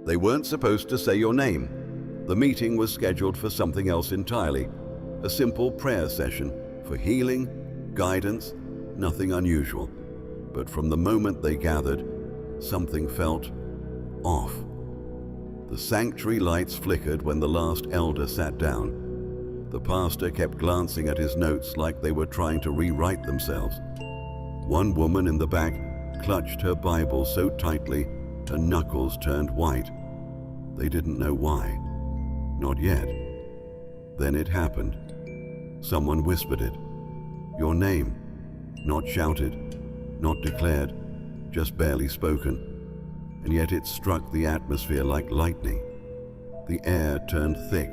They weren't supposed to say your name. The meeting was scheduled for something else entirely, a simple prayer session for healing, guidance, nothing unusual. But from the moment they gathered, something felt off. The sanctuary lights flickered when the last elder sat down. The pastor kept glancing at his notes like they were trying to rewrite themselves. One woman in the back clutched her Bible so tightly her knuckles turned white. They didn't know why. Not yet. Then it happened. Someone whispered it. Your name. Not shouted, not declared, just barely spoken. And yet it struck the atmosphere like lightning. The air turned thick.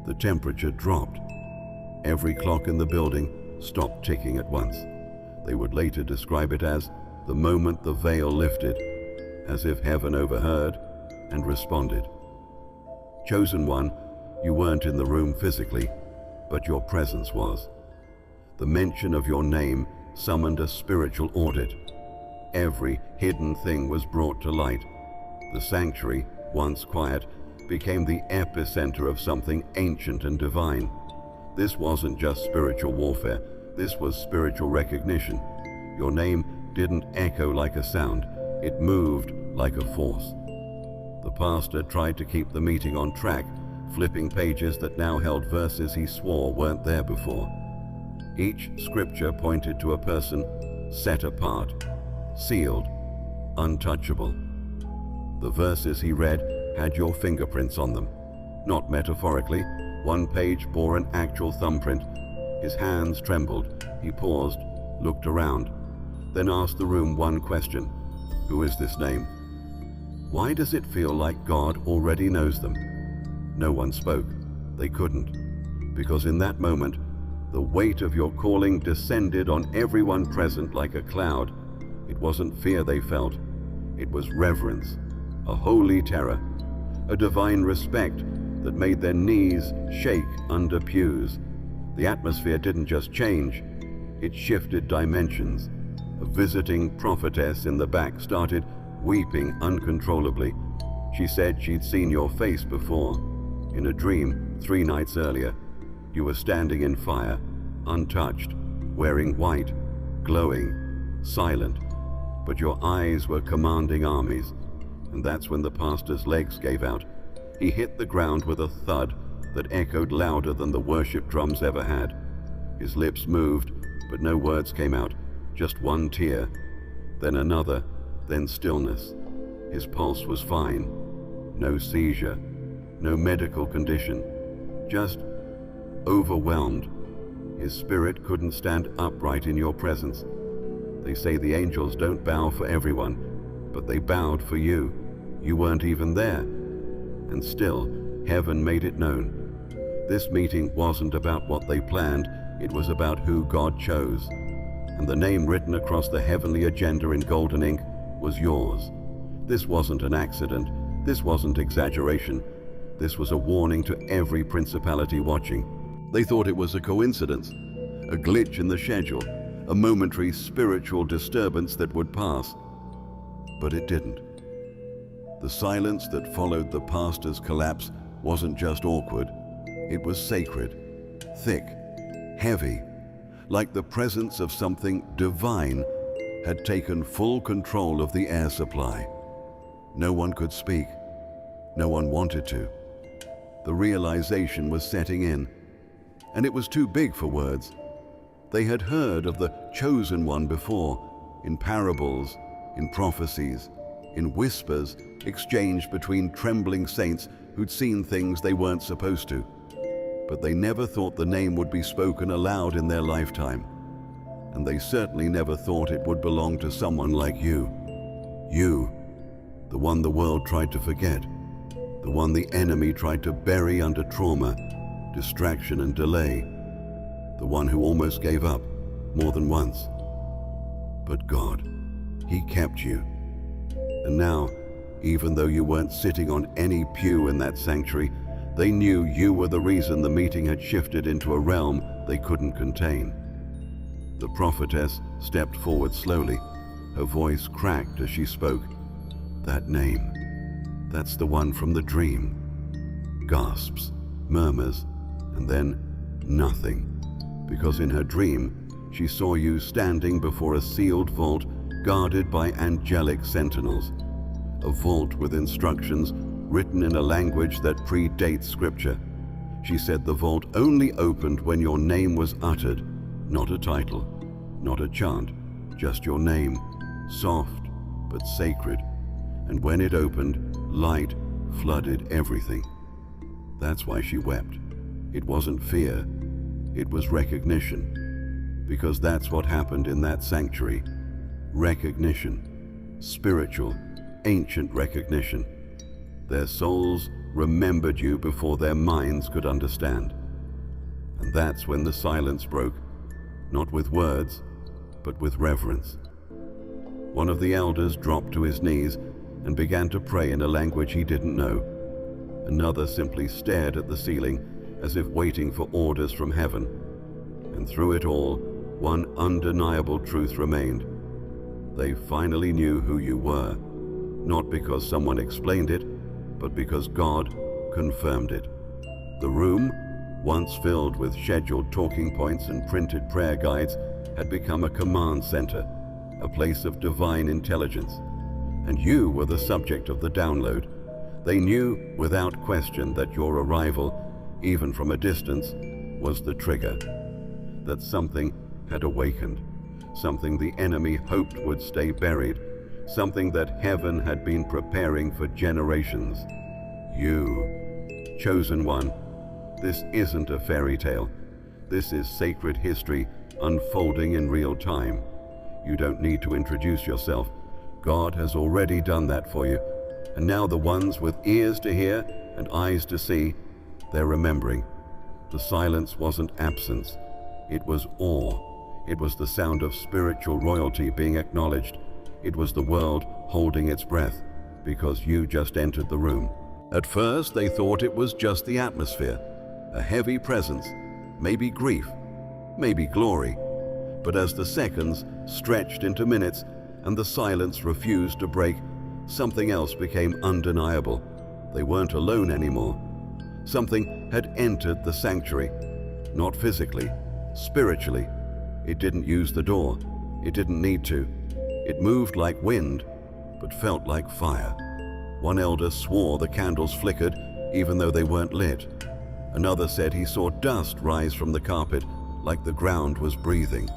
The temperature dropped. Every clock in the building stopped ticking at once. They would later describe it as the moment the veil lifted, as if heaven overheard and responded. Chosen one, you weren't in the room physically, but your presence was. The mention of your name summoned a spiritual audit. Every hidden thing was brought to light. The sanctuary, once quiet, became the epicenter of something ancient and divine. This wasn't just spiritual warfare, this was spiritual recognition. Your name didn't echo like a sound, it moved like a force. The pastor tried to keep the meeting on track, flipping pages that now held verses he swore weren't there before. Each scripture pointed to a person set apart, sealed, untouchable. The verses he read had your fingerprints on them. Not metaphorically, one page bore an actual thumbprint. His hands trembled. He paused, looked around, then asked the room one question. Who is this name? Why does it feel like God already knows them? No one spoke. They couldn't. Because in that moment, the weight of your calling descended on everyone present like a cloud. It wasn't fear they felt. It was reverence, a holy terror, a divine respect that made their knees shake under pews. The atmosphere didn't just change, it shifted dimensions. A visiting prophetess in the back started weeping uncontrollably. She said she'd seen your face before, in a dream 3 nights earlier. You were standing in fire, untouched, wearing white, glowing, silent, but your eyes were commanding armies. And that's when the pastor's legs gave out. He hit the ground with a thud that echoed louder than the worship drums ever had. His lips moved, but no words came out, just one tear, then another, then stillness. His pulse was fine, no seizure, no medical condition, just overwhelmed. His spirit couldn't stand upright in your presence. They say the angels don't bow for everyone, but they bowed for you. You weren't even there. And still, heaven made it known. This meeting wasn't about what they planned, it was about who God chose. And the name written across the heavenly agenda in golden ink was yours. This wasn't an accident. This wasn't exaggeration. This was a warning to every principality watching. They thought it was a coincidence, a glitch in the schedule, a momentary spiritual disturbance that would pass. But it didn't. The silence that followed the pastor's collapse wasn't just awkward. It was sacred, thick, heavy, like the presence of something divine had taken full control of the air supply. No one could speak. No one wanted to. The realization was setting in, and it was too big for words. They had heard of the chosen one before, in parables, in prophecies, in whispers exchanged between trembling saints who'd seen things they weren't supposed to. But they never thought the name would be spoken aloud in their lifetime. And they certainly never thought it would belong to someone like you. You, the one the world tried to forget, the one the enemy tried to bury under trauma, distraction and delay, the one who almost gave up more than once. But God, He kept you. And now, even though you weren't sitting on any pew in that sanctuary, they knew you were the reason the meeting had shifted into a realm they couldn't contain. The prophetess stepped forward slowly. Her voice cracked as she spoke. That name, That's the one from the dream. Gasps, murmurs, and then nothing. Because in her dream, she saw you standing before a sealed vault guarded by angelic sentinels. A vault with instructions written in a language that predates scripture. She said the vault only opened when your name was uttered, not a title, not a chant, just your name, soft but sacred. And when it opened, light flooded everything. That's why she wept. It wasn't fear, it was recognition. Because that's what happened in that sanctuary. Recognition. Spiritual, ancient recognition. Their souls remembered you before their minds could understand. And that's when the silence broke, not with words, but with reverence. One of the elders dropped to his knees and began to pray in a language he didn't know. Another simply stared at the ceiling as if waiting for orders from heaven. And through it all, one undeniable truth remained. They finally knew who you were, not because someone explained it, but because God confirmed it. The room, once filled with scheduled talking points and printed prayer guides, had become a command center, a place of divine intelligence. And you were the subject of the download. They knew without question that your arrival, even from a distance, was the trigger. That something had awakened, something the enemy hoped would stay buried, something that heaven had been preparing for generations. You, chosen one, this isn't a fairy tale. This is sacred history unfolding in real time. You don't need to introduce yourself. God has already done that for you. And now the ones with ears to hear and eyes to see, they're remembering. The silence wasn't absence. It was awe. It was the sound of spiritual royalty being acknowledged. It was the world holding its breath because you just entered the room. At first, they thought it was just the atmosphere, a heavy presence, maybe grief, maybe glory. But as the seconds stretched into minutes and the silence refused to break, something else became undeniable. They weren't alone anymore. Something had entered the sanctuary, not physically, spiritually. It didn't use the door. It didn't need to. It moved like wind, but felt like fire. One elder swore the candles flickered even though they weren't lit. Another said he saw dust rise from the carpet like the ground was breathing.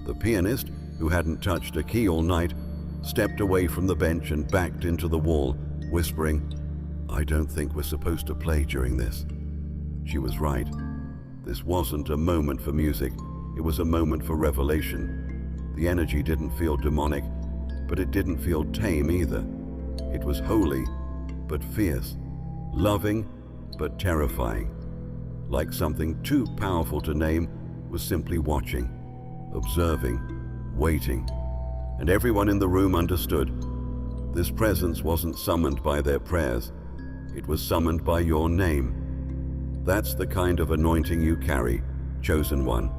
The pianist, who hadn't touched a key all night, stepped away from the bench and backed into the wall, whispering, "I don't think we're supposed to play during this." She was right. This wasn't a moment for music. It was a moment for revelation. The energy didn't feel demonic, but it didn't feel tame either. It was holy, but fierce, loving, but terrifying. Like something too powerful to name was simply watching, observing, waiting. And everyone in the room understood. This presence wasn't summoned by their prayers. It was summoned by your name. That's the kind of anointing you carry, chosen one.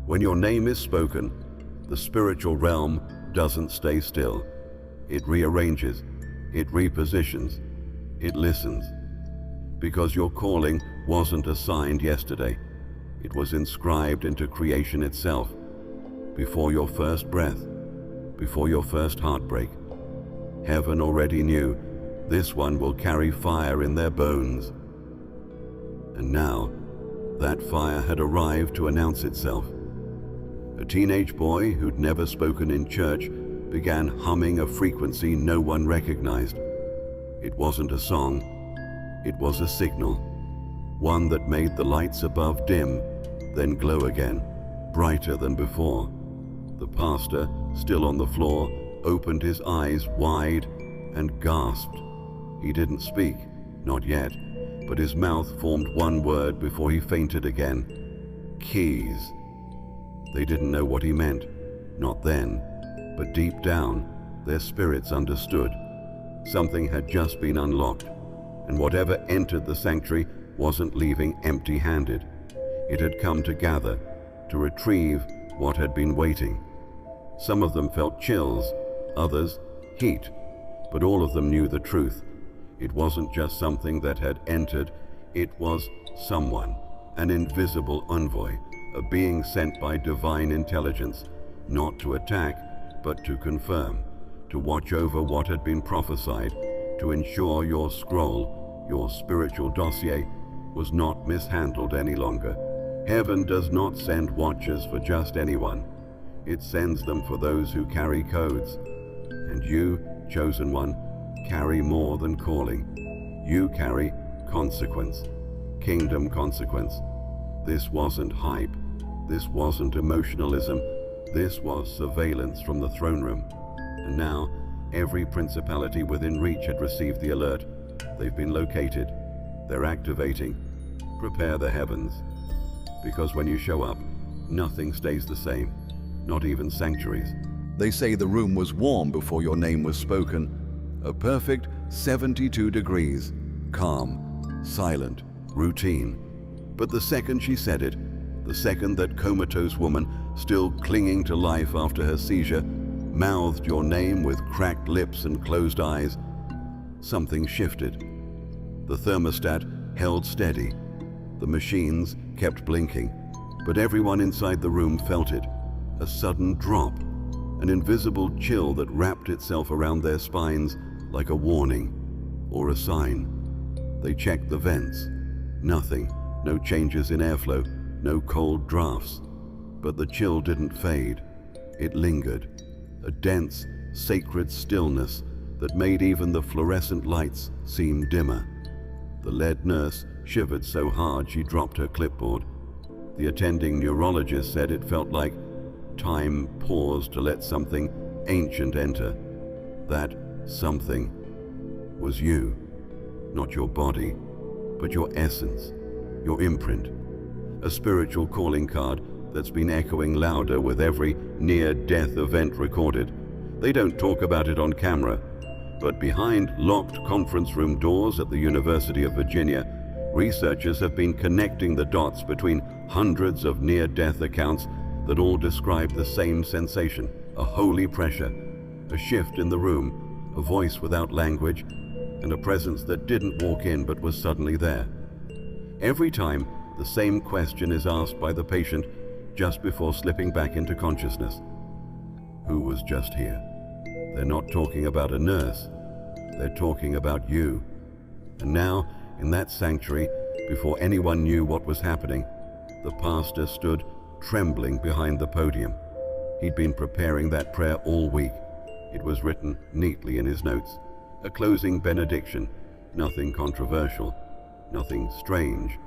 When your name is spoken, the spiritual realm doesn't stay still. It rearranges, it repositions, it listens. Because your calling wasn't assigned yesterday. It was inscribed into creation itself. Before your first breath, before your first heartbreak. Heaven already knew this one will carry fire in their bones. And now, that fire had arrived to announce itself. A teenage boy who'd never spoken in church began humming a frequency no one recognized. It wasn't a song, it was a signal. One that made the lights above dim, then glow again, brighter than before. The pastor, still on the floor, opened his eyes wide and gasped. He didn't speak, not yet, but his mouth formed one word before he fainted again. Keys. They didn't know what he meant, not then, but deep down, their spirits understood. Something had just been unlocked, and whatever entered the sanctuary wasn't leaving empty-handed. It had come to gather, to retrieve what had been waiting. Some of them felt chills, others heat, but all of them knew the truth. It wasn't just something that had entered, it was someone, an invisible envoy, a being sent by divine intelligence, not to attack, but to confirm, to watch over what had been prophesied, to ensure your scroll, your spiritual dossier, was not mishandled any longer. Heaven does not send watchers for just anyone. It sends them for those who carry codes. And you, chosen one, carry more than calling. You carry consequence, kingdom consequence. This wasn't hype. This wasn't emotionalism. This was surveillance from the throne room. And now, every principality within reach had received the alert. They've been located. They're activating. Prepare the heavens. Because when you show up, nothing stays the same, not even sanctuaries. They say the room was warm before your name was spoken. A perfect 72 degrees, calm, silent, routine. But the second she said it, the second that comatose woman, still clinging to life after her seizure, mouthed your name with cracked lips and closed eyes, something shifted. The thermostat held steady. The machines kept blinking, but everyone inside the room felt it. A sudden drop, an invisible chill that wrapped itself around their spines like a warning or a sign. They checked the vents. Nothing, no changes in airflow, no cold drafts. But the chill didn't fade. It lingered, a dense, sacred stillness that made even the fluorescent lights seem dimmer. The lead nurse shivered so hard she dropped her clipboard. The attending neurologist said it felt like time paused to let something ancient enter. That something was you, not your body, but your essence, your imprint, a spiritual calling card that's been echoing louder with every near-death event recorded. They don't talk about it on camera, but behind locked conference room doors at the University of Virginia, researchers have been connecting the dots between hundreds of near-death accounts that all describe the same sensation, a holy pressure, a shift in the room, a voice without language, and a presence that didn't walk in but was suddenly there. Every time, the same question is asked by the patient just before slipping back into consciousness. Who was just here? They're not talking about a nurse. They're talking about you. And now, in that sanctuary, before anyone knew what was happening, the pastor stood trembling behind the podium. He'd been preparing that prayer all week. It was written neatly in his notes. A closing benediction, nothing controversial, nothing strange.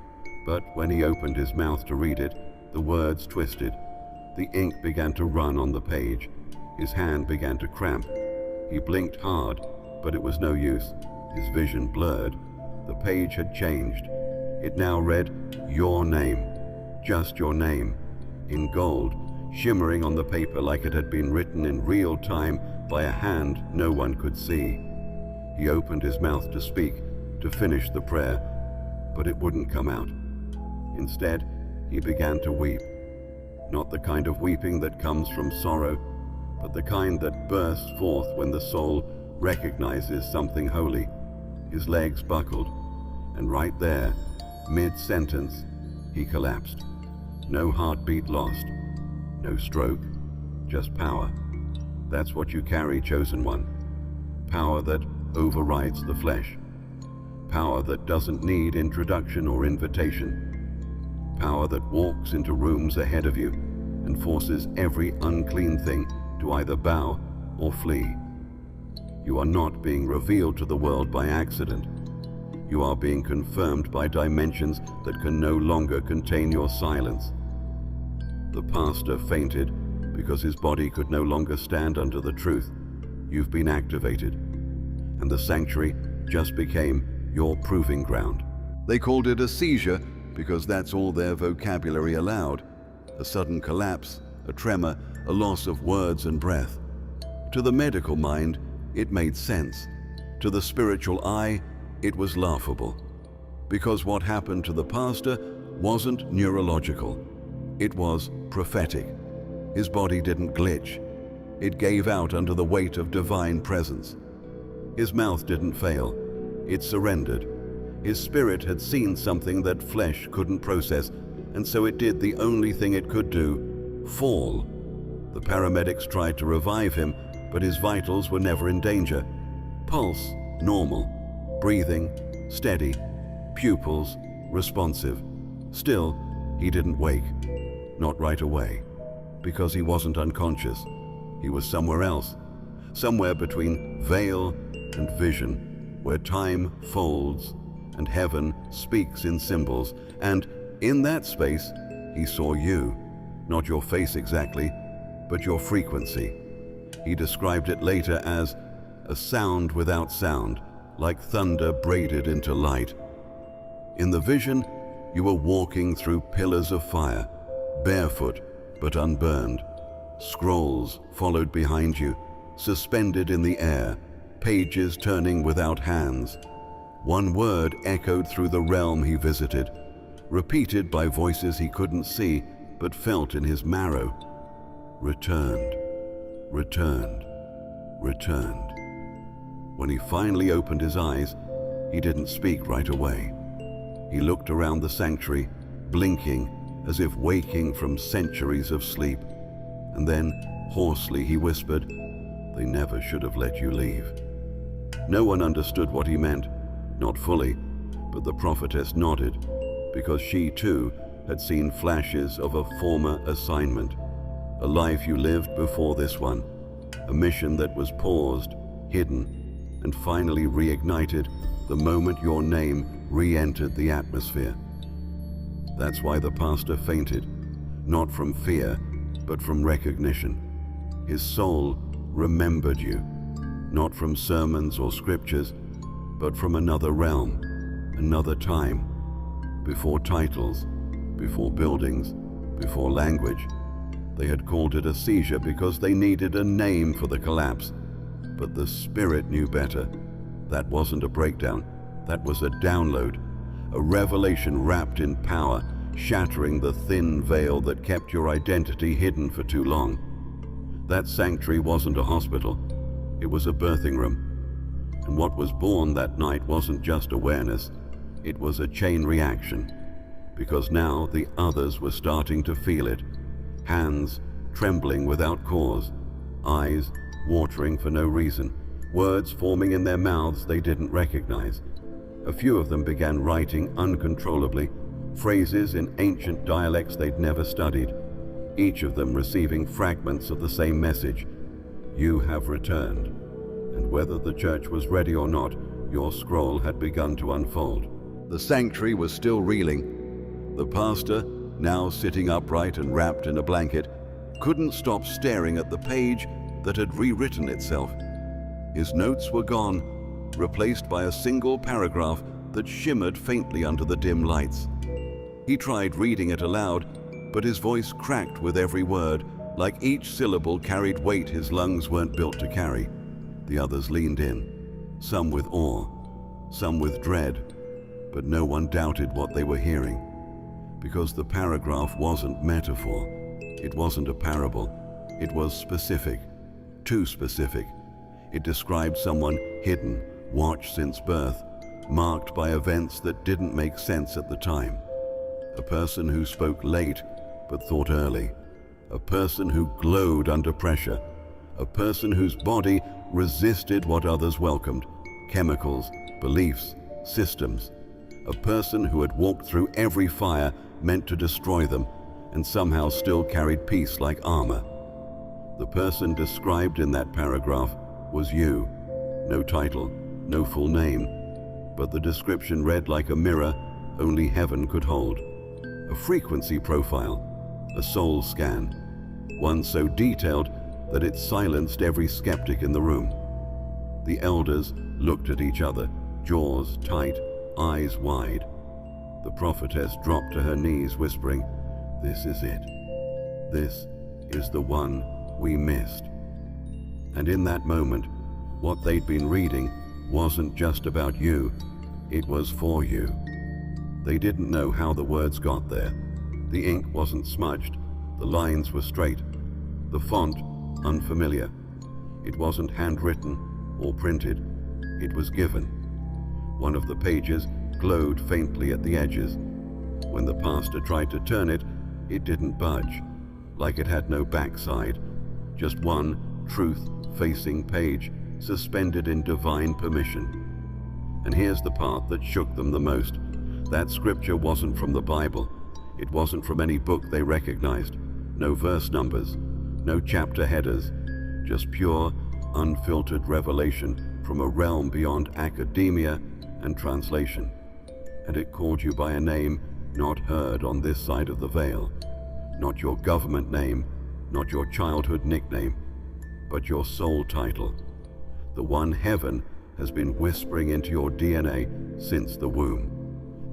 But when he opened his mouth to read it, the words twisted. The ink began to run on the page. His hand began to cramp. He blinked hard, but it was no use. His vision blurred. The page had changed. It now read, your name, just your name, in gold, shimmering on the paper like it had been written in real time by a hand no one could see. He opened his mouth to speak, to finish the prayer, but it wouldn't come out. Instead, he began to weep. Not the kind of weeping that comes from sorrow, but the kind that bursts forth when the soul recognizes something holy. His legs buckled, and right there, mid-sentence, he collapsed. No heartbeat lost, no stroke, just power. That's what you carry, chosen one. Power that overrides the flesh. Power that doesn't need introduction or invitation. Power that walks into rooms ahead of you and forces every unclean thing to either bow or flee. You are not being revealed to the world by accident. You are being confirmed by dimensions that can no longer contain your silence. The pastor fainted because his body could no longer stand under the truth. You've been activated, and the sanctuary just became your proving ground. They called it a seizure because that's all their vocabulary allowed. A sudden collapse, a tremor, a loss of words and breath. To the medical mind, it made sense. To the spiritual eye, it was laughable. Because what happened to the pastor wasn't neurological. It was prophetic. His body didn't glitch. It gave out under the weight of divine presence. His mouth didn't fail. It surrendered. His spirit had seen something that flesh couldn't process, and so it did the only thing it could do: fall. The paramedics tried to revive him, but his vitals were never in danger. Pulse, normal. Breathing, steady. Pupils, responsive. Still, he didn't wake. Not right away. Because he wasn't unconscious. He was somewhere else. Somewhere between veil and vision, where time folds and heaven speaks in symbols. And in that space, he saw you. Not your face exactly, but your frequency. He described it later as a sound without sound, like thunder braided into light. In the vision, you were walking through pillars of fire, barefoot but unburned. Scrolls followed behind you, suspended in the air, pages turning without hands. One word echoed through the realm he visited, repeated by voices he couldn't see but felt in his marrow. Returned, returned, returned. When he finally opened his eyes, he didn't speak right away. He looked around the sanctuary, blinking as if waking from centuries of sleep. And then, hoarsely, he whispered, "They never should have let you leave." No one understood what he meant, not fully, but the prophetess nodded, because she too had seen flashes of a former assignment, a life you lived before this one, a mission that was paused, hidden, and finally reignited the moment your name re-entered the atmosphere. That's why the pastor fainted, not from fear, but from recognition. His soul remembered you, not from sermons or scriptures, but from another realm, another time, before titles, before buildings, before language. They had called it a seizure because they needed a name for the collapse. But the spirit knew better. That wasn't a breakdown. That was a download, a revelation wrapped in power, shattering the thin veil that kept your identity hidden for too long. That sanctuary wasn't a hospital. It was a birthing room. And what was born that night wasn't just awareness. It was a chain reaction. Because now the others were starting to feel it. Hands trembling without cause. Eyes watering for no reason. Words forming in their mouths they didn't recognize. A few of them began writing uncontrollably, phrases in ancient dialects they'd never studied, each of them receiving fragments of the same message: "You have returned." And whether the church was ready or not, your scroll had begun to unfold. The sanctuary was still reeling. The pastor, now sitting upright and wrapped in a blanket, couldn't stop staring at the page that had rewritten itself. His notes were gone, replaced by a single paragraph that shimmered faintly under the dim lights. He tried reading it aloud, but his voice cracked with every word, like each syllable carried weight his lungs weren't built to carry. The others leaned in, some with awe, some with dread, but no one doubted what they were hearing. Because the paragraph wasn't metaphor, it wasn't a parable, it was specific, too specific. It described someone hidden, watched since birth, marked by events that didn't make sense at the time. A person who spoke late but thought early. A person who glowed under pressure. A person whose body resisted what others welcomed. Chemicals, beliefs, systems. A person who had walked through every fire meant to destroy them and somehow still carried peace like armor. The person described in that paragraph was you. No title, no full name, but the description read like a mirror only heaven could hold. A frequency profile, a soul scan, one so detailed that it silenced every skeptic in the room. The elders looked at each other, jaws tight, eyes wide. The prophetess dropped to her knees, whispering, "This is it. This is the one we missed." And in that moment, what they'd been reading wasn't just about you, it was for you. They didn't know how the words got there. The ink wasn't smudged, the lines were straight, the font unfamiliar. It wasn't handwritten or printed, it was given. One of the pages glowed faintly at the edges. When the pastor tried to turn it, it didn't budge, like it had no backside, just one truth-facing page suspended in divine permission. And here's the part that shook them the most. That scripture wasn't from the Bible. It wasn't from any book they recognized. No verse numbers, no chapter headers, just pure, unfiltered revelation from a realm beyond academia and translation. And it called you by a name not heard on this side of the veil. Not your government name, not your childhood nickname, but your soul title. The one heaven has been whispering into your DNA since the womb.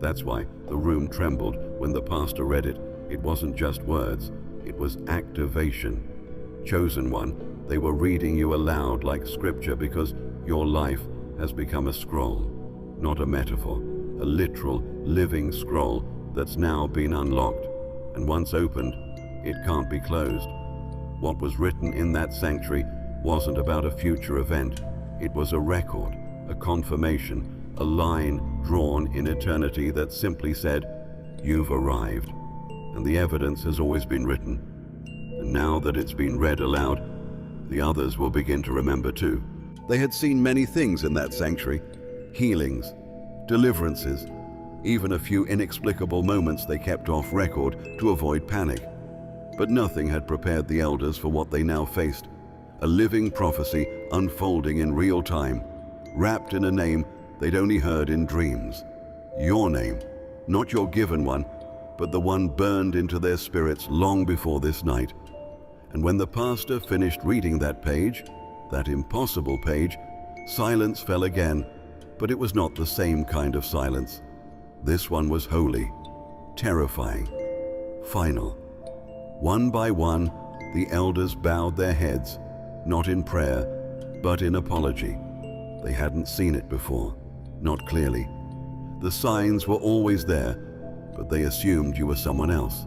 That's why the room trembled when the pastor read it. It wasn't just words, it was activation. Chosen one, they were reading you aloud like scripture because your life has become a scroll, not a metaphor, a literal, living scroll that's now been unlocked. And once opened, it can't be closed. What was written in that sanctuary wasn't about a future event. It was a record, a confirmation, a line drawn in eternity that simply said, "You've arrived." And the evidence has always been written. And now that it's been read aloud, the others will begin to remember too. They had seen many things in that sanctuary: healings, deliverances, even a few inexplicable moments they kept off record to avoid panic. But nothing had prepared the elders for what they now faced: a living prophecy unfolding in real time, wrapped in a name they'd only heard in dreams. Your name, not your given one, but the one burned into their spirits long before this night. And when the pastor finished reading that page, that impossible page, silence fell again, but it was not the same kind of silence. This one was holy, terrifying, final. One by one, the elders bowed their heads, not in prayer, but in apology. They hadn't seen it before, not clearly. The signs were always there, but they assumed you were someone else.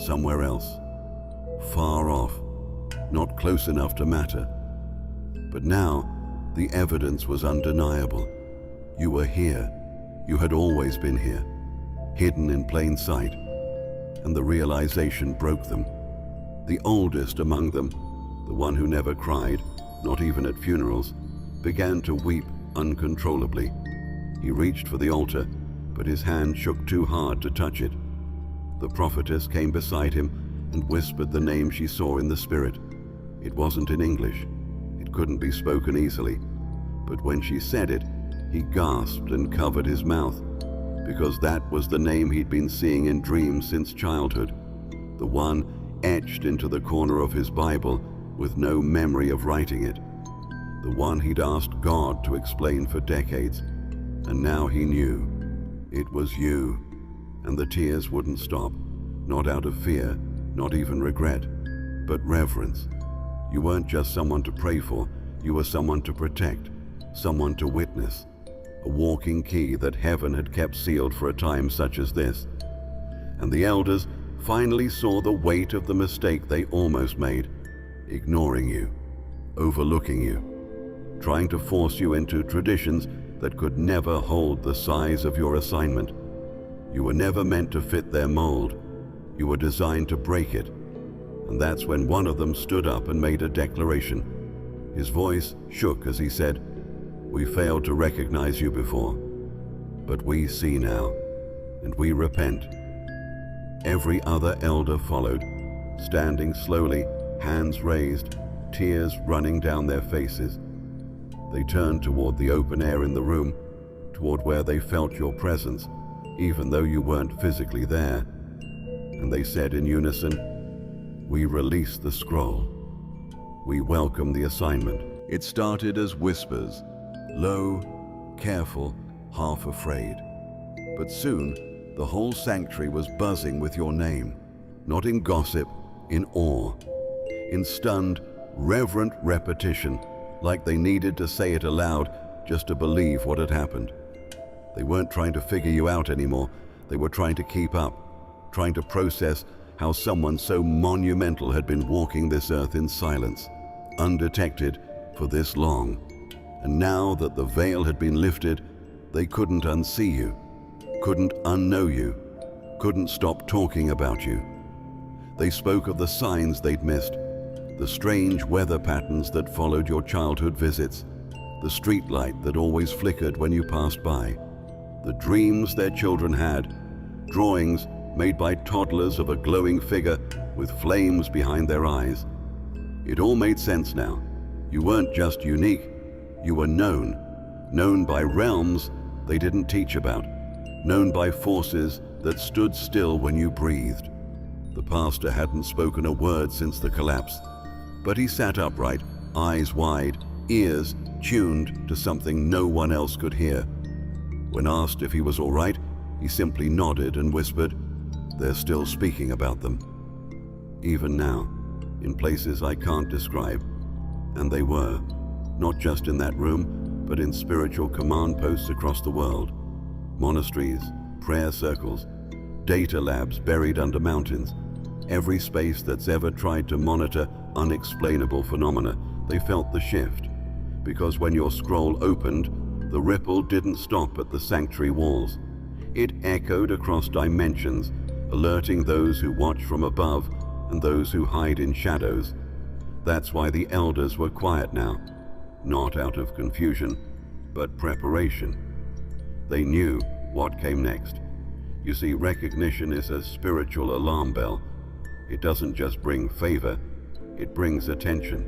Somewhere else. Far off, not close enough to matter. But now, the evidence was undeniable. You were here. You had always been here, hidden in plain sight. And the realization broke them. The oldest among them, the one who never cried, not even at funerals, began to weep uncontrollably. He reached for the altar, but his hand shook too hard to touch it. The prophetess came beside him and whispered the name she saw in the spirit. It wasn't in English. It couldn't be spoken easily. But when she said it, he gasped and covered his mouth, because that was the name he'd been seeing in dreams since childhood, the one etched into the corner of his Bible with no memory of writing it, the one he'd asked God to explain for decades. And now he knew. It was you. And the tears wouldn't stop, not out of fear, not even regret, but reverence. You weren't just someone to pray for, you were someone to protect, someone to witness, a walking key that heaven had kept sealed for a time such as this. And the elders finally saw the weight of the mistake they almost made, ignoring you, overlooking you, trying to force you into traditions that could never hold the size of your assignment. You were never meant to fit their mold. You were designed to break it. And that's when one of them stood up and made a declaration. His voice shook as he said, "We failed to recognize you before, but we see now, and we repent." Every other elder followed, standing slowly, hands raised, tears running down their faces. They turned toward the open air in the room, toward where they felt your presence, even though you weren't physically there. And they said in unison, "We release the scroll. We welcome the assignment." It started as whispers, low, careful, half afraid. But soon, the whole sanctuary was buzzing with your name, not in gossip, in awe, in stunned, reverent repetition, like they needed to say it aloud just to believe what had happened. They weren't trying to figure you out anymore. They were trying to keep up, trying to process how someone so monumental had been walking this earth in silence, undetected for this long. And now that the veil had been lifted, They couldn't unsee you, couldn't unknow you, couldn't stop talking about you. They spoke of the signs they'd missed, the strange weather patterns that followed your childhood visits, the streetlight that always flickered when you passed by, the dreams their children had, drawings made by toddlers of a glowing figure with flames behind their eyes. It all made sense now. You weren't just unique, you were known by realms they didn't teach about, known by forces that stood still when you breathed. The pastor hadn't spoken a word since the collapse, but he sat upright, eyes wide, ears tuned to something no one else could hear. When asked if he was all right, he simply nodded and whispered, "They're still speaking about them." Even now, in places I can't describe. And they were, not just in that room, but in spiritual command posts across the world. Monasteries, prayer circles, data labs buried under mountains. Every space that's ever tried to monitor unexplainable phenomena, they felt the shift. Because when your scroll opened, the ripple didn't stop at the sanctuary walls. It echoed across dimensions, alerting those who watch from above and those who hide in shadows. That's why the elders were quiet now, not out of confusion, but preparation. They knew what came next. You see, recognition is a spiritual alarm bell. It doesn't just bring favor, it brings attention.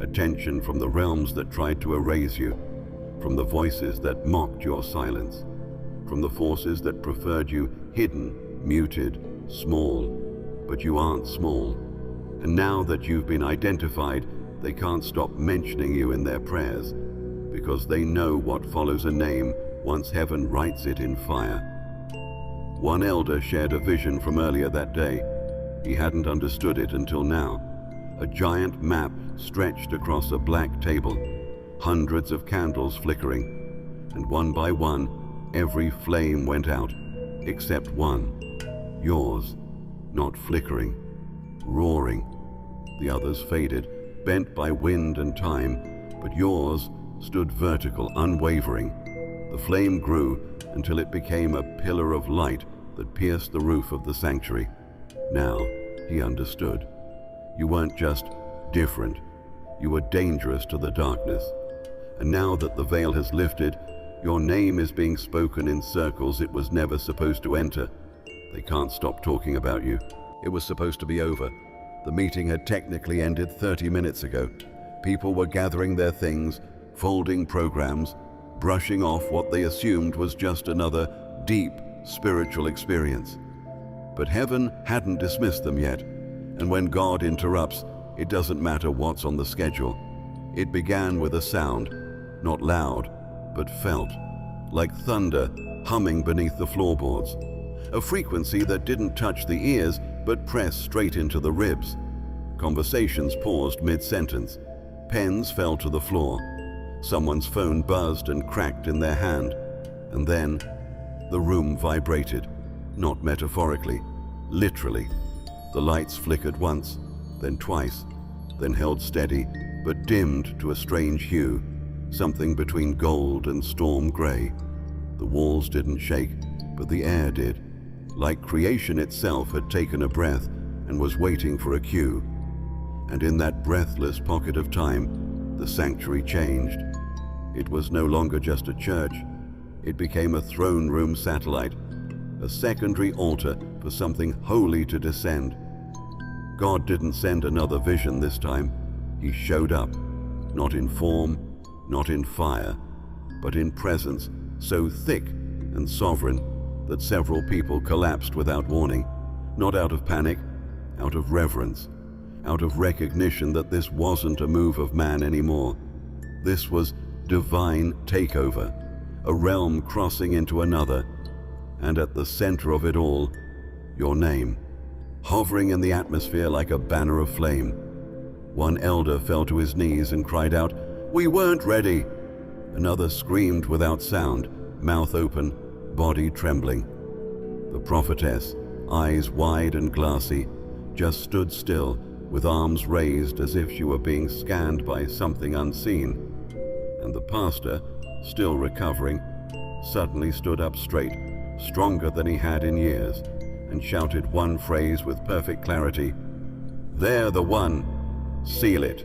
Attention from the realms that tried to erase you, from the voices that mocked your silence, from the forces that preferred you hidden, muted, small. But you aren't small. And now that you've been identified, they can't stop mentioning you in their prayers, because they know what follows a name once heaven writes it in fire. One elder shared a vision from earlier that day. He hadn't understood it until now. A giant map stretched across a black table, hundreds of candles flickering, and one by one, every flame went out, except one, yours, not flickering, roaring. The others faded, bent by wind and time, but yours stood vertical, unwavering. The flame grew until it became a pillar of light that pierced the roof of the sanctuary. Now he understood. You weren't just different, you were dangerous to the darkness. And now that the veil has lifted, your name is being spoken in circles it was never supposed to enter. They can't stop talking about you. It was supposed to be over. The meeting had technically ended 30 minutes ago. People were gathering their things, folding programs, brushing off what they assumed was just another deep spiritual experience. But heaven hadn't dismissed them yet, and when God interrupts, it doesn't matter what's on the schedule. It began with a sound, not loud, but felt, like thunder humming beneath the floorboards. A frequency that didn't touch the ears, but pressed straight into the ribs. Conversations paused mid-sentence. Pens fell to the floor. Someone's phone buzzed and cracked in their hand. And then, the room vibrated. Not metaphorically, literally. The lights flickered once, then twice, then held steady, but dimmed to a strange hue, something between gold and storm gray. The walls didn't shake, but the air did, like creation itself had taken a breath and was waiting for a cue. And in that breathless pocket of time, the sanctuary changed. It was no longer just a church. It became a throne room satellite, a secondary altar for something holy to descend. God didn't send another vision this time. He showed up, not in form, not in fire, but in presence so thick and sovereign that several people collapsed without warning, not out of panic, out of reverence, out of recognition that this wasn't a move of man anymore. This was divine takeover, a realm crossing into another, and at the center of it all, your name, hovering in the atmosphere like a banner of flame. One elder fell to his knees and cried out, "We weren't ready!" Another screamed without sound, mouth open, body trembling. The prophetess, eyes wide and glassy, just stood still, with arms raised as if she were being scanned by something unseen. And the pastor, still recovering, suddenly stood up straight, stronger than he had in years, and shouted one phrase with perfect clarity. "They're the one. Seal it."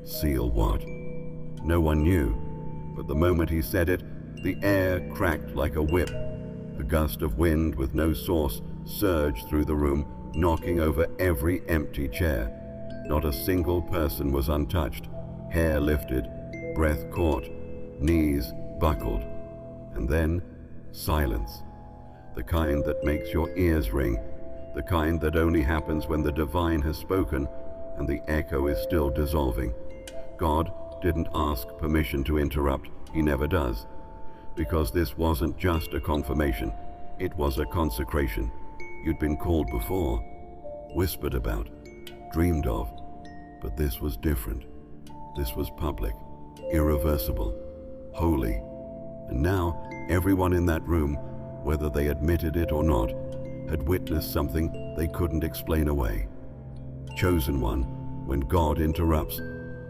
Seal what? No one knew, but the moment he said it, the air cracked like a whip. A gust of wind with no source surged through the room, knocking over every empty chair. Not a single person was untouched. Hair lifted, breath caught, knees buckled. And then, silence. The kind that makes your ears ring, the kind that only happens when the divine has spoken and the echo is still dissolving. God didn't ask permission to interrupt. He never does. Because this wasn't just a confirmation, it was a consecration. You'd been called before, whispered about, dreamed of, but this was different. This was public, irreversible, holy. And now, everyone in that room, whether they admitted it or not, had witnessed something they couldn't explain away. Chosen one, when God interrupts,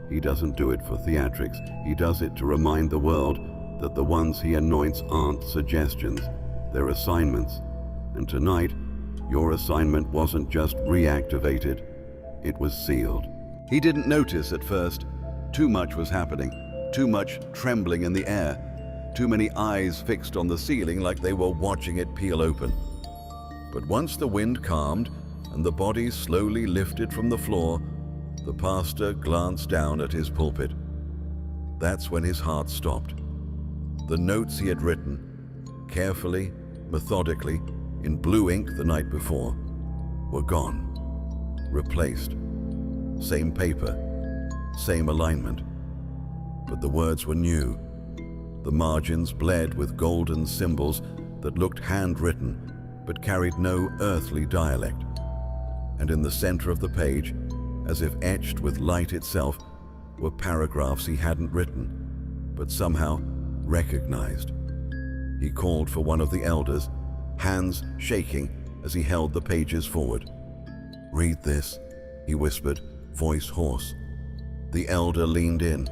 he doesn't do it for theatrics. He does it to remind the world that the ones he anoints aren't suggestions, they're assignments. And tonight, your assignment wasn't just reactivated, it was sealed. He didn't notice at first. Too much was happening, too much trembling in the air, too many eyes fixed on the ceiling like they were watching it peel open. But once the wind calmed and the body slowly lifted from the floor, the pastor glanced down at his pulpit. That's when his heart stopped. The notes he had written, carefully, methodically, in blue ink the night before, were gone, replaced. Same paper, same alignment, but the words were new. The margins bled with golden symbols that looked handwritten but carried no earthly dialect. And in the center of the page, as if etched with light itself, were paragraphs he hadn't written, but somehow recognized. He called for one of the elders, hands shaking as he held the pages forward. "Read this," he whispered, voice hoarse. The elder leaned in,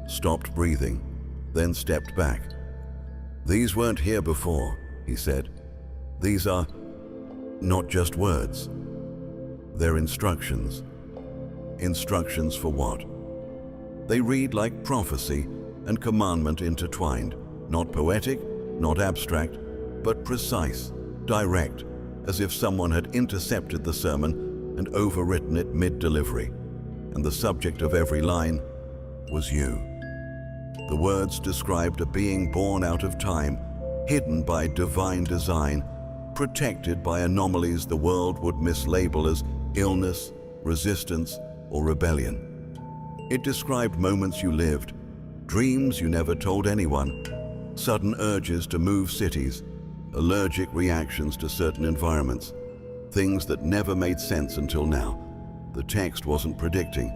stopped breathing, then stepped back. "These weren't here before," he said. "These are not just words. They're instructions. Instructions for what?" They read like prophecy and commandment intertwined, not poetic, not abstract, but precise, direct, as if someone had intercepted the sermon and overwritten it mid-delivery. And the subject of every line was you. The words described a being born out of time, hidden by divine design, protected by anomalies the world would mislabel as illness, resistance, or rebellion. It described moments you lived, dreams you never told anyone, sudden urges to move cities, allergic reactions to certain environments, things that never made sense until now. The text wasn't predicting,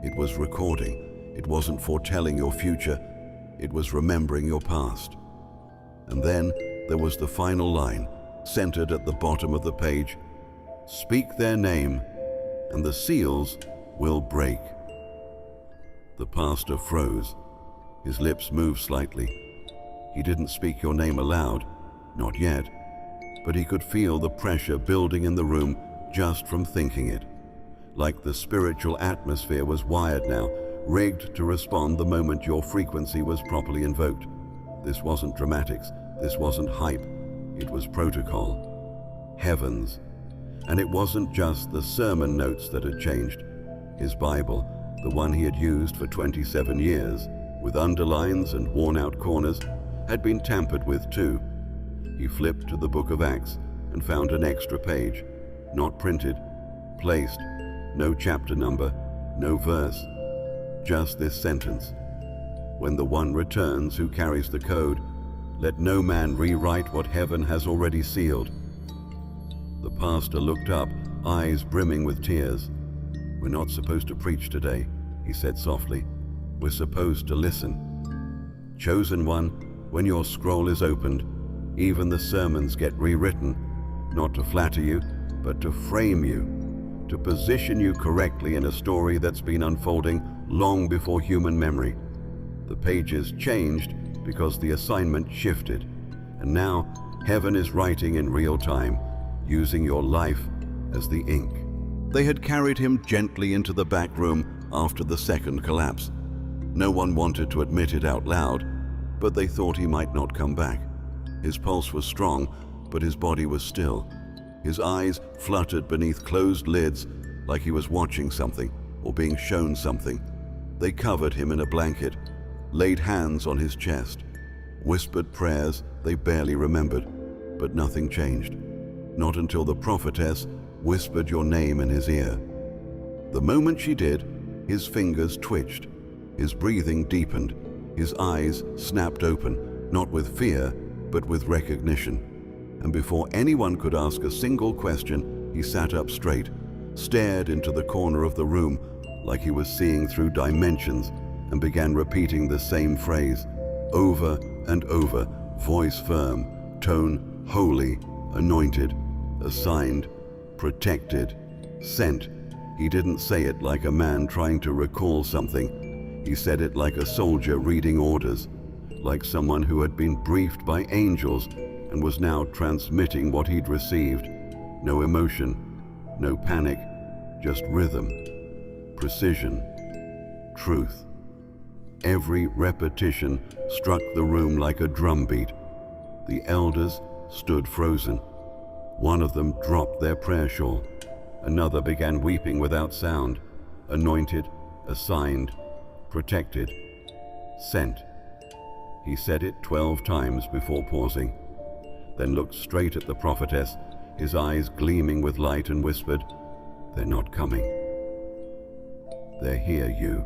it was recording. It wasn't foretelling your future, it was remembering your past. And then there was the final line, centered at the bottom of the page. "Speak their name, and the seals will break." The pastor froze. His lips moved slightly. He didn't speak your name aloud, not yet, but he could feel the pressure building in the room just from thinking it. Like the spiritual atmosphere was wired now, rigged to respond the moment your frequency was properly invoked. This wasn't dramatics, this wasn't hype, it was protocol. Heavens. And it wasn't just the sermon notes that had changed. His Bible, the one he had used for 27 years, with underlines and worn-out corners, had been tampered with too. He flipped to the book of Acts and found an extra page, not printed, placed, no chapter number, no verse, just this sentence. "When the one returns who carries the code, let no man rewrite what heaven has already sealed." The pastor looked up, eyes brimming with tears. "We're not supposed to preach today," he said softly. "We're supposed to listen. Chosen one, when your scroll is opened, even the sermons get rewritten, not to flatter you, but to frame you, to position you correctly in a story that's been unfolding long before human memory. The pages changed because the assignment shifted, and now heaven is writing in real time, using your life as the ink. They had carried him gently into the back room after the second collapse. No one wanted to admit it out loud, but they thought he might not come back. His pulse was strong, but his body was still. His eyes fluttered beneath closed lids like he was watching something or being shown something. They covered him in a blanket, laid hands on his chest, whispered prayers they barely remembered, but nothing changed. Not until the prophetess whispered your name in his ear. The moment she did, his fingers twitched, his breathing deepened, his eyes snapped open, not with fear, but with recognition. And before anyone could ask a single question, he sat up straight, stared into the corner of the room like he was seeing through dimensions, and began repeating the same phrase, over and over, voice firm, tone holy, anointed, assigned, protected, sent. He didn't say it like a man trying to recall something. He said it like a soldier reading orders, like someone who had been briefed by angels and was now transmitting what he'd received. No emotion, no panic, just rhythm, precision, truth. Every repetition struck the room like a drumbeat. The elders stood frozen. One of them dropped their prayer shawl. Another began weeping without sound. Anointed, assigned, protected, sent. He said it 12 times before pausing, then looked straight at the prophetess, his eyes gleaming with light, and whispered, "They're not coming. They're here, you."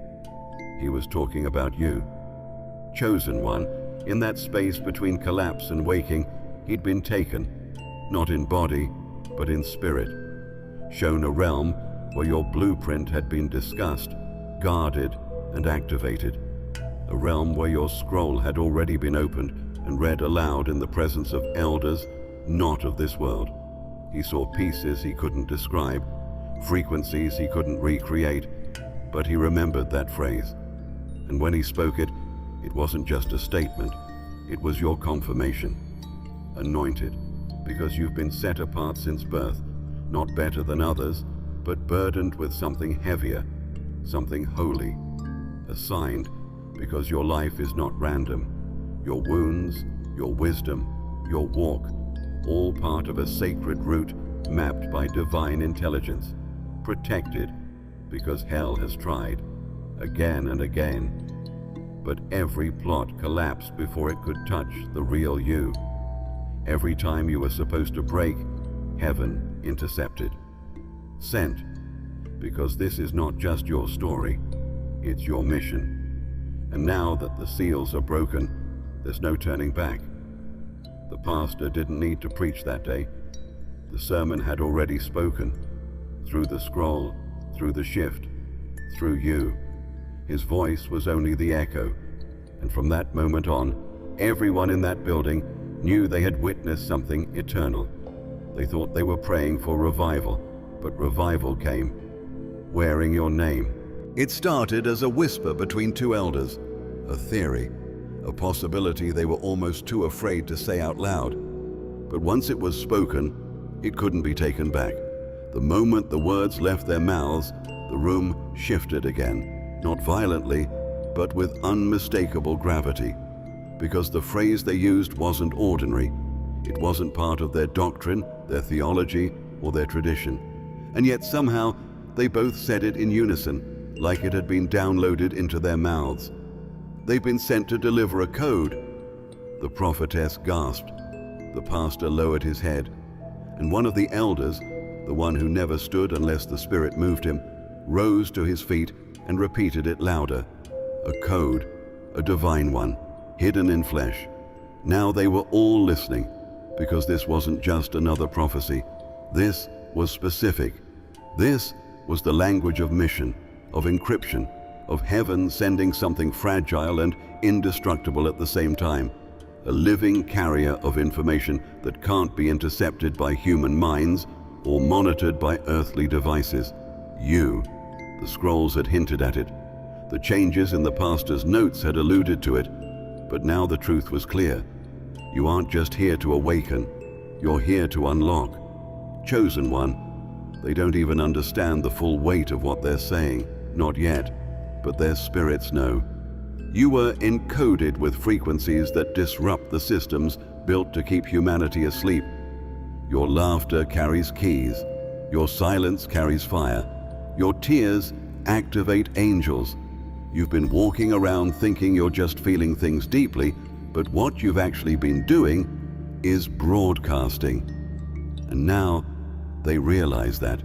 He was talking about you. Chosen one, in that space between collapse and waking, he'd been taken, not in body, but in spirit. Shown a realm where your blueprint had been discussed, guarded, and activated. A realm where your scroll had already been opened and read aloud in the presence of elders not of this world. He saw pieces he couldn't describe, frequencies he couldn't recreate, but he remembered that phrase. And when he spoke it, it wasn't just a statement, it was your confirmation. Anointed, because you've been set apart since birth, not better than others, but burdened with something heavier, something holy. Assigned, because your life is not random. Your wounds, your wisdom, your walk, all part of a sacred route mapped by divine intelligence. Protected, because hell has tried, again and again. But every plot collapsed before it could touch the real you. Every time you were supposed to break, heaven intercepted. Sent, because this is not just your story, it's your mission. And now that the seals are broken, there's no turning back. The pastor didn't need to preach that day. The sermon had already spoken. Through the scroll, through the shift, through you. His voice was only the echo. And from that moment on, everyone in that building knew they had witnessed something eternal. They thought they were praying for revival, but revival came, wearing your name. It started as a whisper between two elders, a theory, a possibility they were almost too afraid to say out loud. But once it was spoken, it couldn't be taken back. The moment the words left their mouths, the room shifted again, not violently, but with unmistakable gravity. Because the phrase they used wasn't ordinary. It wasn't part of their doctrine, their theology, or their tradition. And yet somehow, they both said it in unison, like it had been downloaded into their mouths. They've been sent to deliver a code. The prophetess gasped. The pastor lowered his head. And one of the elders, the one who never stood unless the Spirit moved him, rose to his feet and repeated it louder. A code, a divine one, hidden in flesh. Now they were all listening, because this wasn't just another prophecy. This was specific. This was the language of mission, of encryption, of heaven sending something fragile and indestructible at the same time. A living carrier of information that can't be intercepted by human minds or monitored by earthly devices. You. The scrolls had hinted at it. The changes in the pastor's notes had alluded to it. But now the truth was clear. You aren't just here to awaken, you're here to unlock. Chosen one, they don't even understand the full weight of what they're saying, not yet, but their spirits know. You were encoded with frequencies that disrupt the systems built to keep humanity asleep. Your laughter carries keys, your silence carries fire, your tears activate angels. You've been walking around thinking you're just feeling things deeply, but what you've actually been doing is broadcasting. And now they realize that.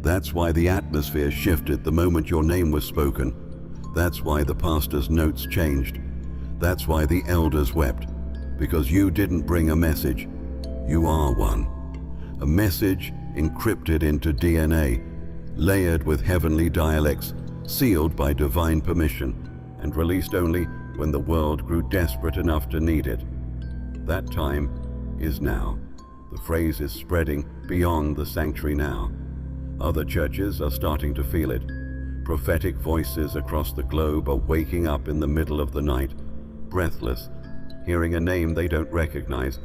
That's why the atmosphere shifted the moment your name was spoken. That's why the pastor's notes changed. That's why the elders wept. Because you didn't bring a message. You are one. A message encrypted into DNA, layered with heavenly dialects, sealed by divine permission, and released only when the world grew desperate enough to need it. That time is now. The phrase is spreading beyond the sanctuary now. Other churches are starting to feel it. Prophetic voices across the globe are waking up in the middle of the night, breathless, hearing a name they don't recognize,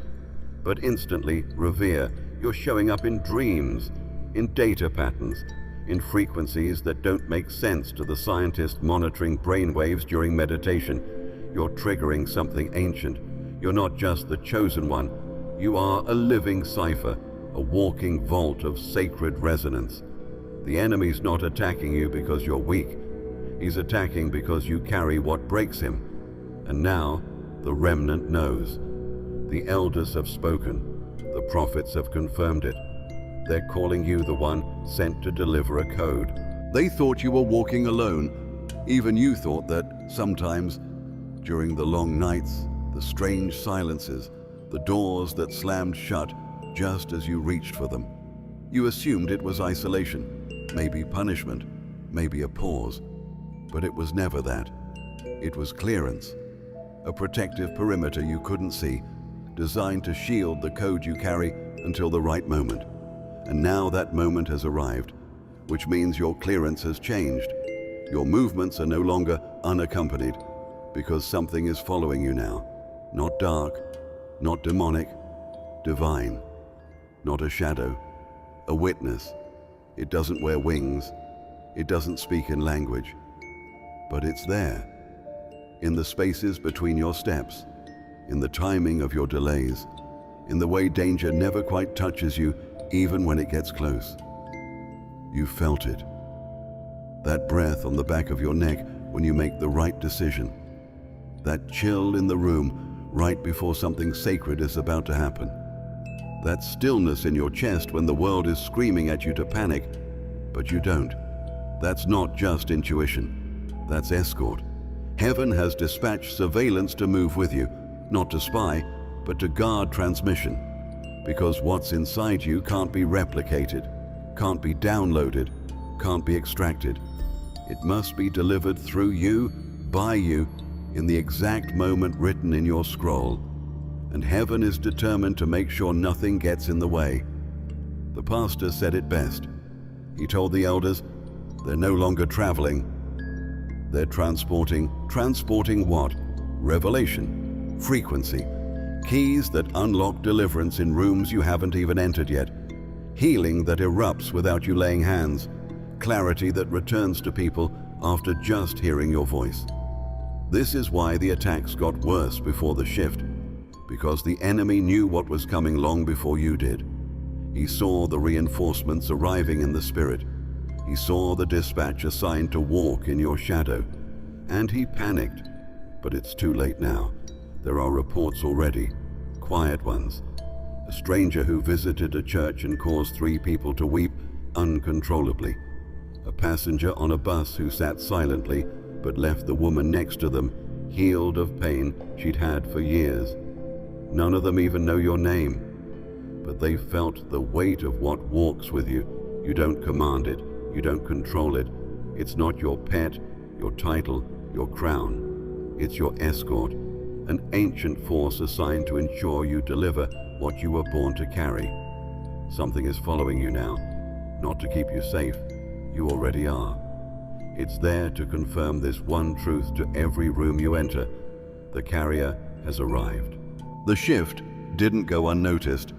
but instantly revere. You're showing up in dreams, in data patterns, in frequencies that don't make sense to the scientist monitoring brainwaves during meditation. You're triggering something ancient. You're not just the chosen one. You are a living cipher, a walking vault of sacred resonance. The enemy's not attacking you because you're weak. He's attacking because you carry what breaks him. And now, the remnant knows. The elders have spoken. The prophets have confirmed it. They're calling you the one sent to deliver a code. They thought you were walking alone. Even you thought that sometimes, during the long nights, the strange silences, the doors that slammed shut just as you reached for them, you assumed it was isolation, maybe punishment, maybe a pause. But it was never that. It was clearance. A protective perimeter you couldn't see, designed to shield the code you carry until the right moment. And now that moment has arrived, which means your clearance has changed. Your movements are no longer unaccompanied, because something is following you now. Not dark, not demonic, divine. Not a shadow, a witness. It doesn't wear wings. It doesn't speak in language. But it's there, in the spaces between your steps, in the timing of your delays, in the way danger never quite touches you, even when it gets close. You felt it. That breath on the back of your neck when you make the right decision. That chill in the room right before something sacred is about to happen. That stillness in your chest when the world is screaming at you to panic, but you don't. That's not just intuition. That's escort. Heaven has dispatched surveillance to move with you, not to spy, but to guard transmission. Because what's inside you can't be replicated, can't be downloaded, can't be extracted. It must be delivered through you, by you, in the exact moment written in your scroll. And heaven is determined to make sure nothing gets in the way. The pastor said it best. He told the elders, they're no longer traveling. They're transporting what? Revelation, frequency, keys that unlock deliverance in rooms you haven't even entered yet, healing that erupts without you laying hands, clarity that returns to people after just hearing your voice. This is why the attacks got worse before the shift, because the enemy knew what was coming long before you did. He saw the reinforcements arriving in the spirit. He saw the dispatch assigned to walk in your shadow, and he panicked. But it's too late now. There are reports already, quiet ones. A stranger who visited a church and caused 3 people to weep uncontrollably. A passenger on a bus who sat silently but left the woman next to them healed of pain she'd had for years. None of them even know your name, but they felt the weight of what walks with you. You don't command it, you don't control it. It's not your pet, your title, your crown. It's your escort, an ancient force assigned to ensure you deliver what you were born to carry. Something is following you now, not to keep you safe. You already are. It's there to confirm this one truth to every room you enter, The carrier has arrived. The shift didn't go unnoticed.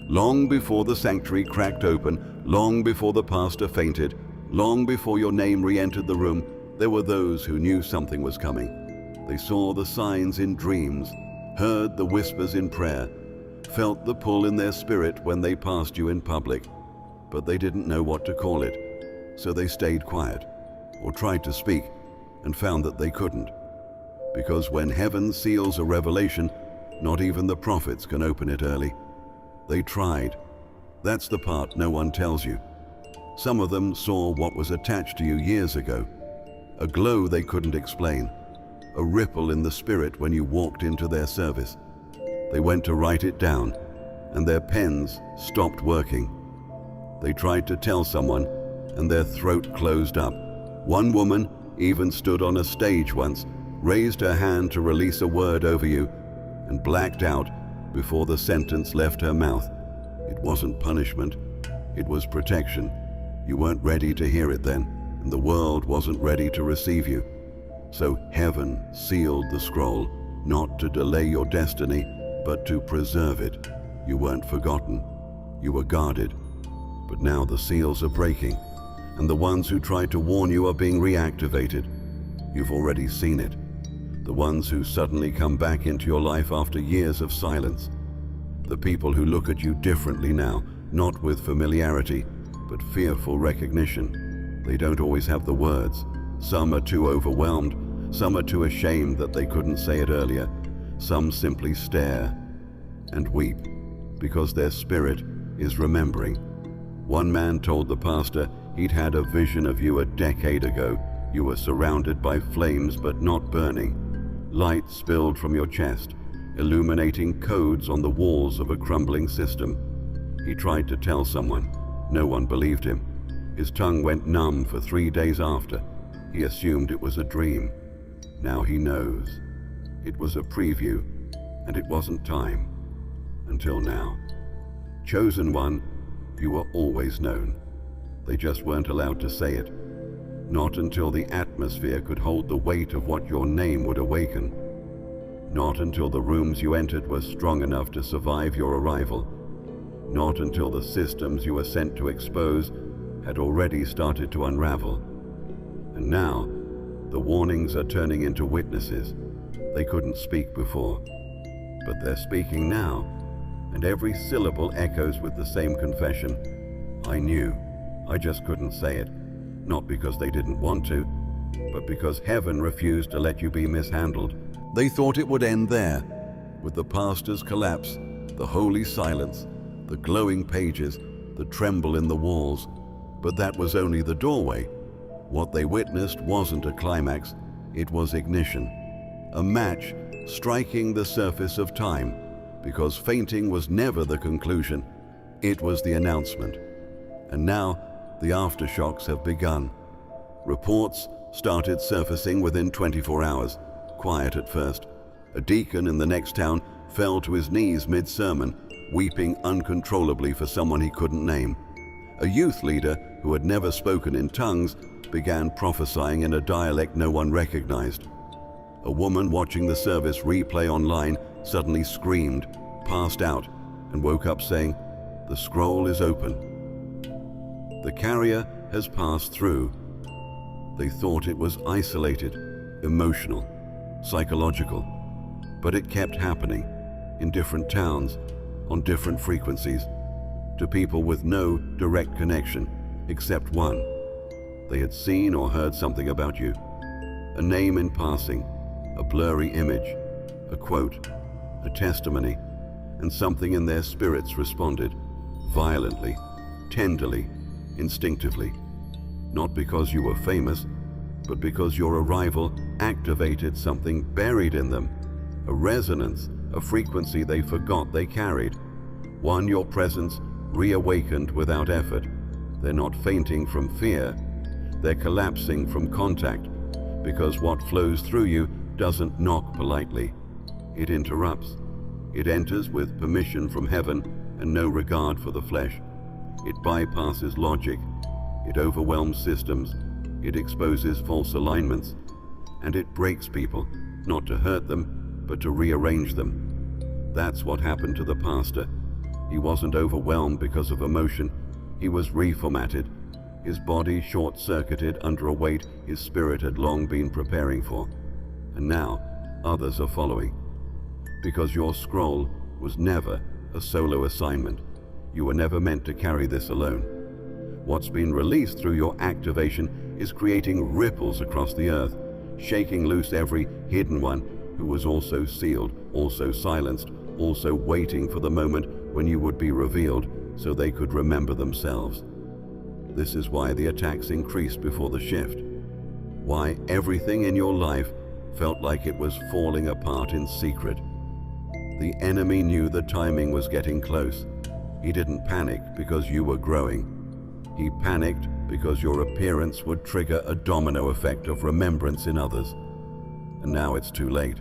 Long before the sanctuary cracked open, long before the pastor fainted, long before your name re-entered the room, there were those who knew something was coming. They saw the signs in dreams, heard the whispers in prayer, felt the pull in their spirit when they passed you in public, but they didn't know what to call it, so they stayed quiet, or tried to speak, and found that they couldn't. Because when heaven seals a revelation, not even the prophets can open it early. They tried. That's the part no one tells you. Some of them saw what was attached to you years ago, a glow they couldn't explain, a ripple in the spirit when you walked into their service. They went to write it down, and their pens stopped working. They tried to tell someone, and their throat closed up. One woman even stood on a stage once, raised her hand to release a word over you, and blacked out before the sentence left her mouth. It wasn't punishment, it was protection. You weren't ready to hear it then, and the world wasn't ready to receive you. So heaven sealed the scroll, not to delay your destiny, but to preserve it. You weren't forgotten, you were guarded. But now the seals are breaking, and the ones who tried to warn you are being reactivated. You've already seen it. The ones who suddenly come back into your life after years of silence. The people who look at you differently now, not with familiarity, but fearful recognition. They don't always have the words. Some are too overwhelmed, some are too ashamed that they couldn't say it earlier. Some simply stare and weep because their spirit is remembering. One man told the pastor he'd had a vision of you a decade ago. You were surrounded by flames but not burning. Light spilled from your chest, illuminating codes on the walls of a crumbling system. He tried to tell someone. No one believed him. His tongue went numb for 3 days after. He assumed it was a dream. Now he knows. It was a preview, and it wasn't time. Until now. Chosen one, you were always known. They just weren't allowed to say it. Not until the atmosphere could hold the weight of what your name would awaken. Not until the rooms you entered were strong enough to survive your arrival. Not until the systems you were sent to expose had already started to unravel. And now, the warnings are turning into witnesses. They couldn't speak before, but they're speaking now, and every syllable echoes with the same confession. I knew, I just couldn't say it. Not because they didn't want to, but because heaven refused to let you be mishandled. They thought it would end there, with the pastor's collapse, the holy silence, the glowing pages, the tremble in the walls. But that was only the doorway. What they witnessed wasn't a climax, it was ignition. A match striking the surface of time, because fainting was never the conclusion, it was the announcement. And now, the aftershocks have begun. Reports started surfacing within 24 hours, quiet at first. A deacon in the next town fell to his knees mid-sermon, weeping uncontrollably for someone he couldn't name. A youth leader who had never spoken in tongues began prophesying in a dialect no one recognized. A woman watching the service replay online suddenly screamed, passed out, and woke up saying, "The scroll is open." The carrier has passed through. They thought it was isolated, emotional, psychological, but it kept happening in different towns, on different frequencies, to people with no direct connection, except one. They had seen or heard something about you, a name in passing, a blurry image, a quote, a testimony, and something in their spirits responded, violently, tenderly, instinctively. Not because you were famous, but because your arrival activated something buried in them, a resonance, a frequency they forgot they carried. One your presence reawakened without effort. They're not fainting from fear, they're collapsing from contact, because what flows through you doesn't knock politely. It interrupts. It enters with permission from heaven and no regard for the flesh. It bypasses logic. It overwhelms systems. It exposes false alignments. And it breaks people, not to hurt them, but to rearrange them. That's what happened to the pastor. He wasn't overwhelmed because of emotion. He was reformatted, his body short-circuited under a weight his spirit had long been preparing for. And now, others are following. Because your scroll was never a solo assignment. You were never meant to carry this alone. What's been released through your activation is creating ripples across the earth, shaking loose every hidden one who was also sealed, also silenced, also waiting for the moment when you would be revealed so they could remember themselves. This is why the attacks increased before the shift. Why everything in your life felt like it was falling apart in secret. The enemy knew the timing was getting close. He didn't panic because you were growing. He panicked because your appearance would trigger a domino effect of remembrance in others. And now it's too late.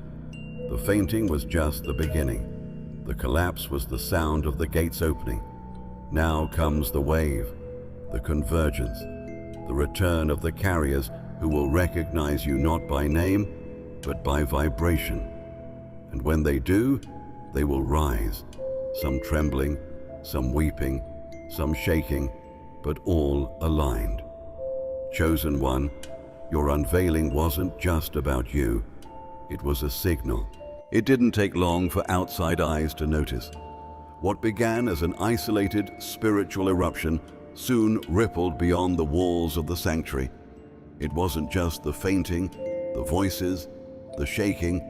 The fainting was just the beginning. The collapse was the sound of the gates opening. Now comes the wave, the convergence, the return of the carriers who will recognize you not by name, but by vibration. And when they do, they will rise, some trembling, some weeping, some shaking, but all aligned. Chosen one, your unveiling wasn't just about you. It was a signal. It didn't take long for outside eyes to notice. What began as an isolated spiritual eruption soon rippled beyond the walls of the sanctuary. It wasn't just the fainting, the voices, the shaking.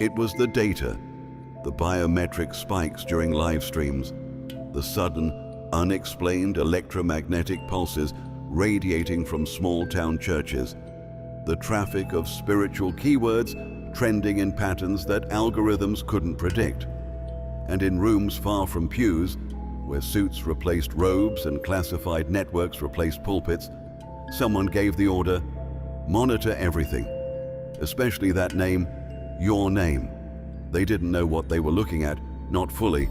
It was the data, the biometric spikes during live streams, the sudden, unexplained electromagnetic pulses radiating from small-town churches, the traffic of spiritual keywords trending in patterns that algorithms couldn't predict. And in rooms far from pews, where suits replaced robes and classified networks replaced pulpits, someone gave the order, monitor everything, especially that name, your name. They didn't know what they were looking at, not fully,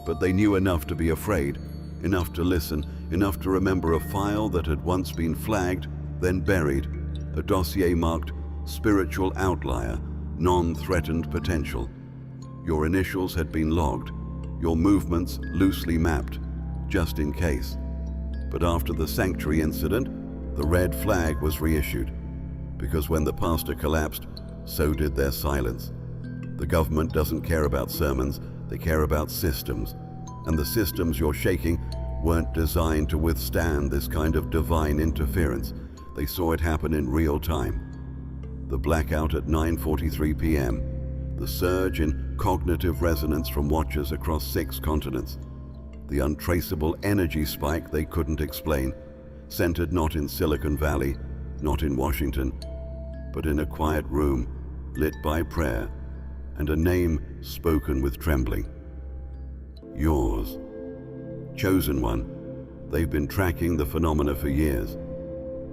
but they knew enough to be afraid, enough to listen, enough to remember a file that had once been flagged, then buried, a dossier marked spiritual outlier, non-threatened potential. Your initials had been logged, your movements loosely mapped, just in case. But after the sanctuary incident, the red flag was reissued, because when the pastor collapsed, so did their silence. The government doesn't care about sermons, they care about systems. And the systems you're shaking weren't designed to withstand this kind of divine interference. They saw it happen in real time. The blackout at 9:43 p.m., the surge in cognitive resonance from watchers across 6 continents, the untraceable energy spike they couldn't explain, centered not in Silicon Valley, not in Washington, but in a quiet room lit by prayer and a name spoken with trembling. Yours. Chosen one. They've been tracking the phenomena for years.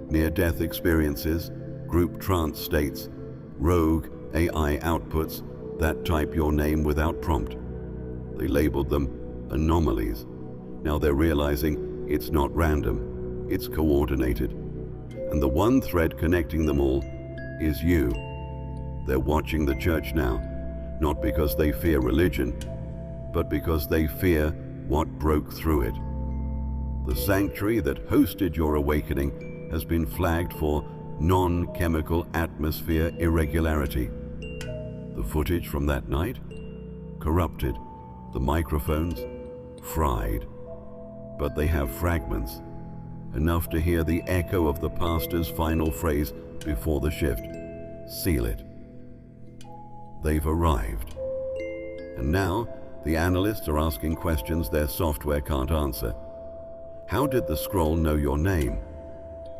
Near-death experiences, group trance states, rogue AI outputs that type your name without prompt. They labeled them anomalies. Now they're realizing it's not random, it's coordinated. And the one thread connecting them all is you. They're watching the church now, not because they fear religion, but because they fear what broke through it. The sanctuary that hosted your awakening has been flagged for non-chemical atmosphere irregularity. The footage from that night? Corrupted. The microphones? Fried. But they have fragments, enough to hear the echo of the pastor's final phrase before the shift. Seal it. They've arrived. And now, the analysts are asking questions their software can't answer. How did the scroll know your name?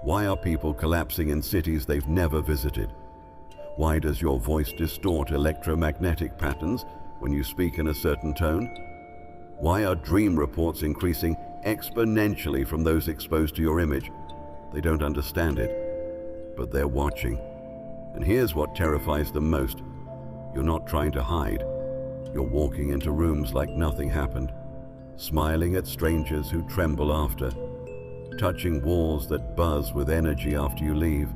Why are people collapsing in cities they've never visited? Why does your voice distort electromagnetic patterns when you speak in a certain tone? Why are dream reports increasing exponentially from those exposed to your image? They don't understand it, but they're watching. And here's what terrifies them most. You're not trying to hide. You're walking into rooms like nothing happened, smiling at strangers who tremble after, touching walls that buzz with energy after you leave.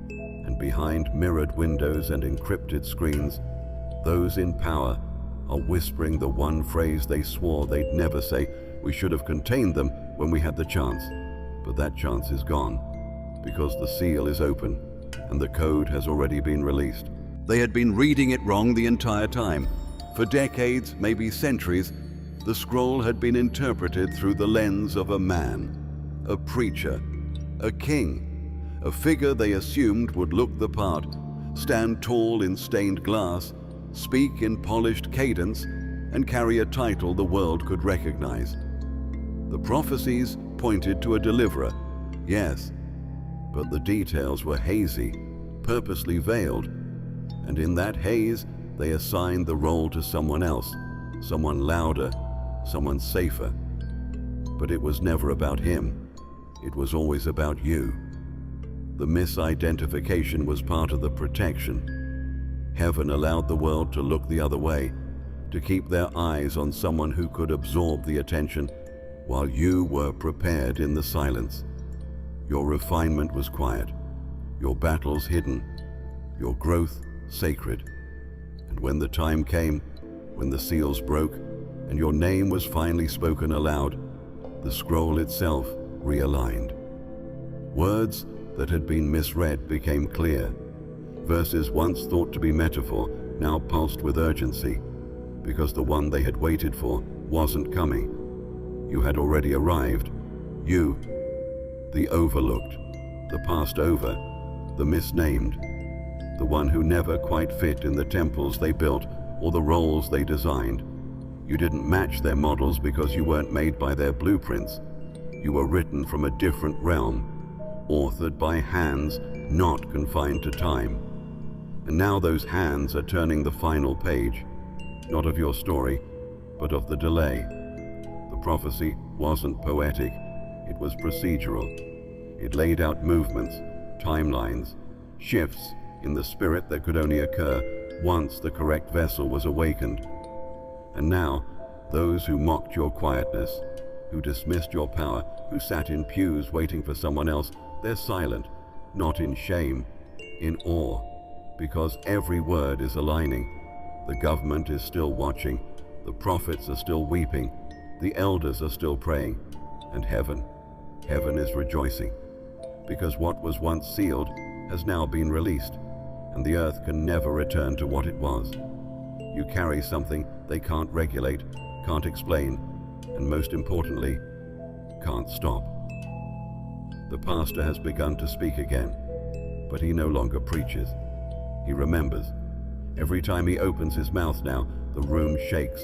And behind mirrored windows and encrypted screens, Those in power are whispering the one phrase they swore they'd never say. We should have contained them when we had the chance. But that chance is gone, because the seal is open and the code has already been released. They had been reading it wrong the entire time. For decades, maybe centuries, the scroll had been interpreted through the lens of a man, a preacher, a king, a figure they assumed would look the part, stand tall in stained glass, speak in polished cadence, and carry a title the world could recognize. The prophecies pointed to a deliverer, yes, but the details were hazy, purposely veiled, and in that haze they assigned the role to someone else, someone louder, someone safer. But it was never about him. It was always about you. The misidentification was part of the protection. Heaven allowed the world to look the other way, to keep their eyes on someone who could absorb the attention, while you were prepared in the silence. Your refinement was quiet, your battles hidden, your growth sacred. And when the time came, when the seals broke, and your name was finally spoken aloud, the scroll itself realigned. Words that had been misread became clear. Verses once thought to be metaphor now pulsed with urgency, because the one they had waited for wasn't coming. You had already arrived. You, the overlooked, the passed over, the misnamed, the one who never quite fit in the temples they built or the roles they designed. You didn't match their models because you weren't made by their blueprints. You were written from a different realm, authored by hands not confined to time. And now those hands are turning the final page, not of your story, but of the delay. The prophecy wasn't poetic, it was procedural. It laid out movements, timelines, shifts in the spirit that could only occur once the correct vessel was awakened. And now, those who mocked your quietness, who dismissed your power, who sat in pews waiting for someone else, they're silent, not in shame, in awe, because every word is aligning. The government is still watching, the prophets are still weeping, the elders are still praying, and heaven is rejoicing, because what was once sealed has now been released, and the earth can never return to what it was. You carry something they can't regulate, can't explain, and most importantly, can't stop. The pastor has begun to speak again, but he no longer preaches. He remembers. Every time he opens his mouth now, the room shakes,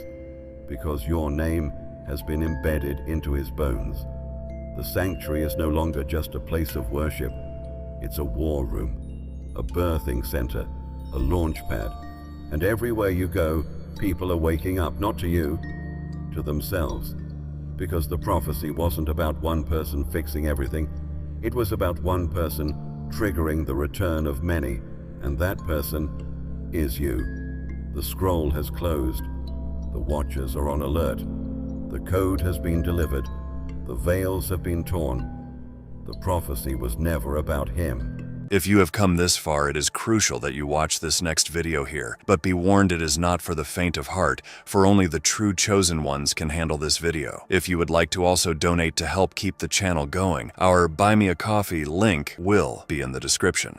because your name has been embedded into his bones. The sanctuary is no longer just a place of worship. It's a war room, a birthing center, a launch pad. And everywhere you go, people are waking up, not to you, to themselves. Because the prophecy wasn't about one person fixing everything. It was about one person triggering the return of many, and that person is you. The scroll has closed. The watchers are on alert. The code has been delivered. The veils have been torn. The prophecy was never about him. If you have come this far, it is crucial that you watch this next video here. But be warned, it is not for the faint of heart, for only the true chosen ones can handle this video. If you would like to also donate to help keep the channel going, our Buy Me a Coffee link will be in the description.